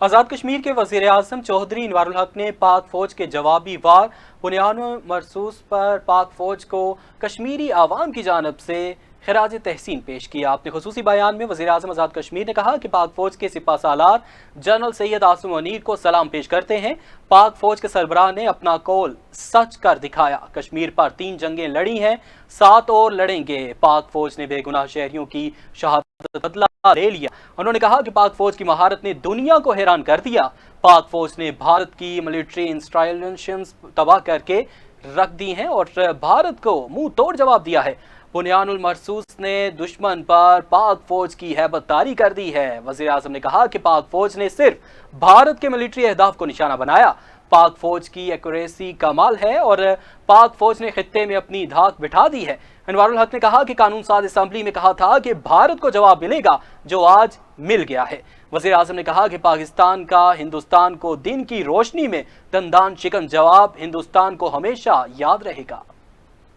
आज़ाद कश्मीर के वज़ीर आज़म चौधरी अनवारुल हक ने पाक फ़ौज के जवाबी वार बुनियादों मरसूस पर पाक फ़ौज को कश्मीरी आवाम की जानब से खिराज तहसीन पेश किया। अपने खुसूसी बयान में वज़ीर आज़म आज़ाद कश्मीर ने कहा कि पाक फ़ौज के सिपह सालार जनरल सैयद आसिम मुनीर को सलाम पेश करते हैं। पाक फ़ौज के सरबराह ने अपना कौल सच कर दिखाया। कश्मीर पर 3 जंगें लड़ी हैं, 7 और लड़ेंगे। पाक फ़ौज ने बेगुनाह शहरियों की शहादत बदला ले लिया। उन्होंने कहा कि पाक फ़ौज की महारत ने दुनिया को हैरान कर दिया। पाक फ़ौज ने भारत की मिलिट्री इंस्टॉलेशंस तबाह करके रख दी हैं और भारत को मुंह तोड़ जवाब दिया है। बुनियानुल मरसूस ने दुश्मन पर पाक फ़ौज की हैबतदारी कर दी है। वज़ीर आज़म ने कहा कि पाक फ़ौज ने सिर्फ भारत के मिलिट्री अहदाफ को निशाना बनाया। पाक फ़ौज की एक्यूरेसी कमाल है और पाक फ़ौज ने खित्ते में अपनी धाक बिठा दी है। अनवारुल हक ने कहा कि कानून साज असम्बली में कहा था कि भारत को जवाब मिलेगा, जो आज मिल गया है। वज़ीर आज़म ने कहा कि पाकिस्तान का हिंदुस्तान को दिन की रोशनी में दंदान शिकन जवाब हिंदुस्तान को हमेशा याद रहेगा।